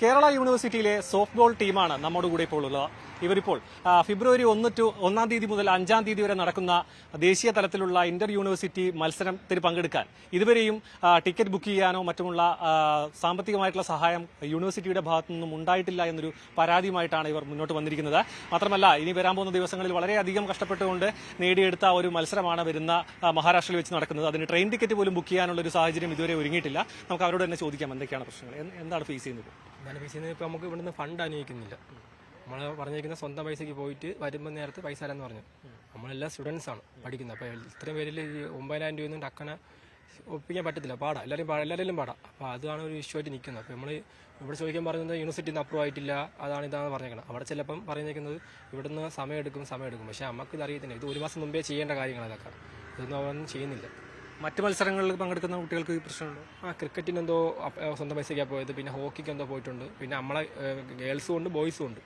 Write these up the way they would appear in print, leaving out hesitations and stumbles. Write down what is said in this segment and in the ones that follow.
കേരള യൂണിവേഴ്സിറ്റിയിലെ സോഫ്റ്റ്ബോൾ ടീമാണ് നമ്മുടെ കൂടെ ഇപ്പോൾ ഉള്ളത്. ഇവരിപ്പോൾ ഫെബ്രുവരി 1 തീയതി മുതൽ 5 തീയതി വരെ നടക്കുന്ന ദേശീയ തലത്തിലുള്ള ഇന്റർ യൂണിവേഴ്സിറ്റി മത്സരത്തിൽ പങ്കെടുക്കാൻ ഇതുവരെയും ടിക്കറ്റ് ബുക്ക് ചെയ്യാനോ മറ്റുമുള്ള സാമ്പത്തികമായിട്ടുള്ള സഹായം യൂണിവേഴ്സിറ്റിയുടെ ഭാഗത്തു നിന്നും ഉണ്ടായിട്ടില്ല എന്നൊരു പരാതിയുമായിട്ടാണ് ഇവർ മുന്നോട്ട് വന്നിരിക്കുന്നത്. മാത്രമല്ല, ഇനി വരാൻ പോകുന്ന ദിവസങ്ങളിൽ വളരെയധികം കഷ്ടപ്പെട്ടുകൊണ്ട് നേടിയെടുത്ത ഒരു മത്സരമാണ് വരുന്ന മഹാരാഷ്ട്രയിൽ വെച്ച് നടക്കുന്നത്. അതിന് ട്രെയിൻ ടിക്കറ്റ് പോലും ബുക്ക് ചെയ്യാനുള്ള ഒരു സാഹചര്യം ഇതുവരെ ഒരുങ്ങിയിട്ടില്ല. നമുക്ക് അവരോട് തന്നെ ചോദിക്കാം എന്തൊക്കെയാണ് പ്രശ്നങ്ങൾ, എന്താണ് ഫേസ് ചെയ്യുന്നത്. ഇപ്പോൾ നമുക്ക് ഇവിടുന്ന് ഫണ്ട് അനുവദിക്കുന്നില്ല. നമ്മൾ പറഞ്ഞിരിക്കുന്ന സ്വന്തം പൈസയ്ക്ക് പോയിട്ട് വരുമ്പോൾ നേരത്തെ പൈസ അല്ലെന്ന് പറഞ്ഞു. നമ്മളെല്ലാം സ്റ്റുഡൻസ് ആണ് പഠിക്കുന്നത്. അപ്പോൾ ഇത്രയും പേരിൽ 9,000 രൂപയൊന്നും ടക്കനെ ഒപ്പിക്കാൻ പറ്റത്തില്ല, പാടാ, എല്ലാവരും പാടാം. അപ്പോൾ അതാണ് ഒരു ഇഷ്യൂ ആയിട്ട് നിൽക്കുന്നത്. അപ്പോൾ നമ്മൾ ഇവിടെ ചോദിക്കാൻ പറയുന്നത് യൂണിവേഴ്സിറ്റിയിൽ നിന്ന് അപ്രൂവ് ആയിട്ടില്ല, ഇതാണ് പറഞ്ഞേക്കണം. അവിടെ ചിലപ്പം പറഞ്ഞേക്കുന്നത് ഇവിടുന്ന് സമയം എടുക്കും. പക്ഷേ നമുക്ക് ഇത് അറിയത്തില്ല. ഇത് 1 മാസം മുമ്പേ ചെയ്യേണ്ട കാര്യങ്ങൾ അതൊക്കെ. ഇതൊന്നും അവരൊന്നും ചെയ്യുന്നില്ല. മറ്റ് മത്സരങ്ങളിൽ പങ്കെടുക്കുന്ന കുട്ടികൾക്ക് ഈ പ്രശ്നമുണ്ട്. ക്രിക്കറ്റിന് എന്തോ സ്വന്തം പൈസയ്ക്കാണ് പോയത്, പിന്നെ ഹോക്കിക്ക് എന്തോ പോയിട്ടുണ്ട്, പിന്നെ നമ്മളെ ഗേൾസും ഉണ്ട് ബോയ്സും ഉണ്ട്.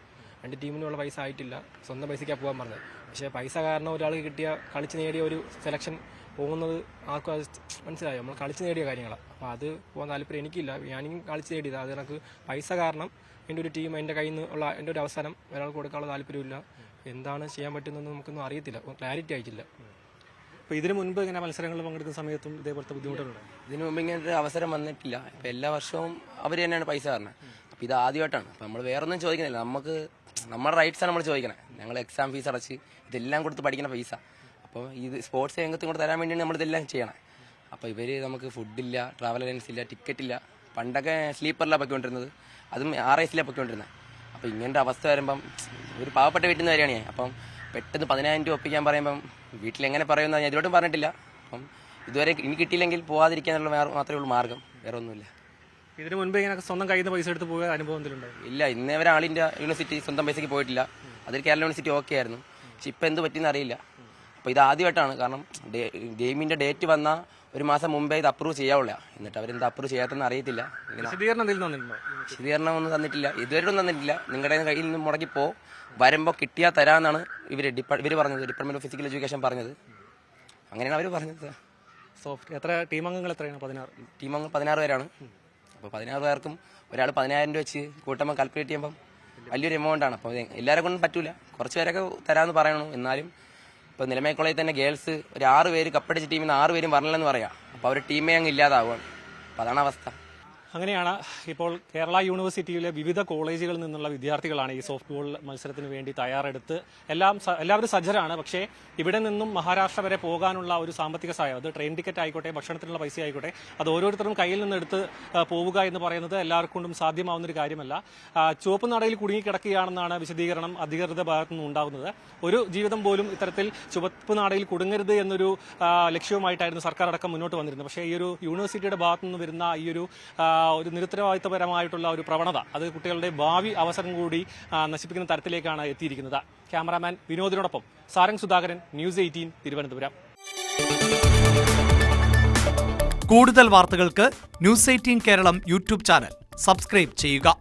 2 ടീമിനുള്ള പൈസ ആയിട്ടില്ല, സ്വന്തം പൈസയ്ക്കാണ് പോകാൻ പറഞ്ഞത്. പക്ഷേ പൈസ കാരണം ഒരാൾക്ക് കിട്ടിയ കളിച്ച് നേടിയ ഒരു സെലക്ഷൻ പോകുന്നത് ആർക്കും അത് മനസ്സിലായോ. നമ്മൾ കളിച്ച് നേടിയ കാര്യങ്ങളാണ്. അപ്പോൾ അത് പോകാൻ താല്പര്യം എനിക്കില്ല. ഞാനും കളിച്ച് നേടിയത് അത് എനിക്ക് പൈസ കാരണം എൻ്റെ ഒരു ടീം എൻ്റെ കയ്യിൽ നിന്നുള്ള എൻ്റെ ഒരു അവസരം ഒരാൾക്ക് കൊടുക്കാനുള്ള താല്പര്യമില്ല. എന്താണ് ചെയ്യാൻ പറ്റുന്നതെന്ന് നമുക്കൊന്നും അറിയത്തില്ല, ക്ലാരിറ്റി ആയിട്ടില്ല. അപ്പോൾ ഇതിനു മുൻപ് ഇങ്ങനെ മത്സരങ്ങളിൽ പങ്കെടുക്കുന്ന സമയത്തും ഇതേപോലത്തെ ബുദ്ധിമുട്ടുകളുണ്ട്. ഇതിനു മുമ്പ് ഇങ്ങനത്തെ അവസരം വന്നിട്ടില്ല. ഇപ്പം എല്ലാ വർഷവും അവർ തന്നെയാണ് പൈസ തരണത്. അപ്പം ഇത് ആദ്യമായിട്ടാണ്. അപ്പം നമ്മൾ വേറൊന്നും ചോദിക്കുന്നില്ല. നമ്മുടെ റൈറ്റ്സാണ് നമ്മൾ ചോദിക്കണേ. ഞങ്ങൾ എക്സാം ഫീസ് അടച്ച് ഇതെല്ലാം കൊടുത്ത് പഠിക്കുന്ന പൈസ. അപ്പോൾ ഇത് സ്പോർട്സ് രംഗത്ത് ഇങ്ങോട്ട് തരാൻ വേണ്ടിയാണ് നമ്മളിതെല്ലാം ചെയ്യണേ. അപ്പോൾ ഇവർ നമുക്ക് ഫുഡില്ല, ട്രാവൽ അലയൻസ് ഇല്ല, ടിക്കറ്റ് ഇല്ല. പണ്ടൊക്കെ സ്ലീപ്പറിലാണ് പൊയ്ക്കൊണ്ടിരുന്നത്, അതും RISലാണ് പൊയ്ക്കൊണ്ടിരുന്നത്. അപ്പോൾ ഇങ്ങനത്തെ അവസ്ഥ വരുമ്പം ഒരു പാവപ്പെട്ട വീട്ടിൽ നിന്ന് വരികയാണ് ഞാൻ. അപ്പം പെട്ടെന്ന് 10,000 രൂപ ഒപ്പിക്കാൻ പറയുമ്പം വീട്ടിലെങ്ങനെ പറയുമെന്ന് ഞാൻ ഇതിലോട്ടും പറഞ്ഞിട്ടില്ല. അപ്പം ഇതുവരെ ഇനി കിട്ടിയില്ലെങ്കിൽ പോകാതിരിക്കാനുള്ള മാത്രമേ ഉള്ളൂ മാർഗം, വേറെ ഒന്നുമില്ല. ഇതിനു മുൻപ് ഇങ്ങനെ സ്വന്തം കയ്യിൽ നിന്ന് പൈസ എടുത്ത് പോയ അനുഭവം എന്തെങ്കിലും ഇല്ല. ഇന്നേ വരെ ആൾ ഇന്ത്യ യൂണിവേഴ്സിറ്റി സ്വന്തം പൈസയ്ക്ക് പോയിട്ടില്ല. അതിൽ കേരള യൂണിവേഴ്സിറ്റി ഓക്കെ ആയിരുന്നു. പക്ഷെ ഇപ്പം എന്ത് പറ്റിയെന്ന് അറിയില്ല. അപ്പോൾ ഇത് ആദ്യമായിട്ടാണ്. കാരണം ഗെയിമിൻ്റെ ഡേറ്റ് വന്ന 1 മാസം മുമ്പേ ഇത് അപ്രൂവ് ചെയ്യാവുള്ള. എന്നിട്ട് അവരെന്ത് അപ്രൂവ് ചെയ്യാത്തെന്ന് അറിയില്ല. വിശദീകരണം ഒന്നും തന്നിട്ടില്ല, ഇതുവരെ ഒന്നും തന്നിട്ടില്ല. നിങ്ങളുടെ കയ്യിൽ നിന്ന് മുടക്കി വരുമ്പോൾ കിട്ടിയാൽ തരാമെന്നാണ് ഇവർ പറഞ്ഞത്, ഡിപ്പാർട്ട്മെന്റ് ഓഫ് ഫിസിക്കൽ എഡ്യൂക്കേഷൻ പറഞ്ഞത്. അങ്ങനെയാണ് അവർ പറഞ്ഞത്. എത്ര ടീമംഗങ്ങൾ എത്രയാണ്? 16 ടീമംഗങ്ങൾ 16 പേരാണ്. അപ്പോൾ 16 പേർക്കും ഒരാൾ 10,000 രൂപ വെച്ച് കൂട്ടുമ്പോൾ കാൽക്കുലേറ്റ് ചെയ്യുമ്പം വലിയൊരു എമൗണ്ട് ആണ്. അപ്പോൾ എല്ലാവരെ കൊണ്ടും പറ്റൂല. കുറച്ച് പേരൊക്കെ തരാമെന്ന് പറയണു. എന്നാലും ഇപ്പോൾ നിലമേ കോളേജിൽ തന്നെ ഗേൾസ് ഒരു 6 പേര് കപ്പടിച്ച ടീമിൽ നിന്ന് 6 പേരും പറഞ്ഞില്ലെന്ന് പറയാം. അപ്പോൾ അവർ ടീമേ അങ്ങ് ഇല്ലാതാവുകയാണ്. അപ്പോൾ അതാണ് അവസ്ഥ. അങ്ങനെയാണ് ഇപ്പോൾ കേരള യൂണിവേഴ്സിറ്റിയിലെ വിവിധ കോളേജുകളിൽ നിന്നുള്ള വിദ്യാർത്ഥികളാണ് ഈ സോഫ്റ്റ്ബോൾ മത്സരത്തിന് വേണ്ടി തയ്യാറെടുത്ത് എല്ലാവരും സജ്ജരാണ്. പക്ഷേ ഇവിടെ നിന്നും മഹാരാഷ്ട്ര വരെ പോകാനുള്ള ഒരു സാമ്പത്തിക സഹായം, അത് ട്രെയിൻ ടിക്കറ്റ് ആയിക്കോട്ടെ, ഭക്ഷണത്തിനുള്ള പൈസ ആയിക്കോട്ടെ, അത് ഓരോരുത്തരും കയ്യിൽ നിന്ന് എടുത്ത് പോവുക എന്ന് പറയുന്നത് എല്ലാവർക്കും സാധ്യമാവുന്നൊരു കാര്യമല്ല. ചുവപ്പ് നാടയിൽ കുടുങ്ങിക്കിടക്കുകയാണെന്നാണ് വിശദീകരണം അധികൃതരുടെ ഭാഗത്തു നിന്ന് ഉണ്ടാകുന്നത്. ഒരു ജീവിതം പോലും ഇത്തരത്തിൽ ചുവപ്പ് നാടയിൽ കുടുങ്ങരുത് എന്നൊരു ലക്ഷ്യവുമായിട്ടായിരുന്നു സർക്കാർ അടക്കം മുന്നോട്ട് വന്നിരുന്നത്. പക്ഷേ ഈ ഒരു യൂണിവേഴ്സിറ്റിയുടെ ഭാഗത്തു നിന്ന് വരുന്ന ഈ ഒരു നിരുത്തരവാദിത്തപരമായിട്ടുള്ള ഒരു പ്രവണത, അത് കുട്ടികളുടെ ഭാവി അവസരം കൂടി നശിപ്പിക്കുന്ന തരത്തിലേക്കാണ് എത്തിയിരിക്കുന്നത്. ക്യാമറാമാൻ വിനോദിനോടൊപ്പം സാരംഗ് സുധാകരൻ, ന്യൂസ് 18 തിരുവനന്തപുരം. കൂടുതൽ വാർത്തകൾക്ക് news 18 Keralam YouTube channel subscribe ചെയ്യുക.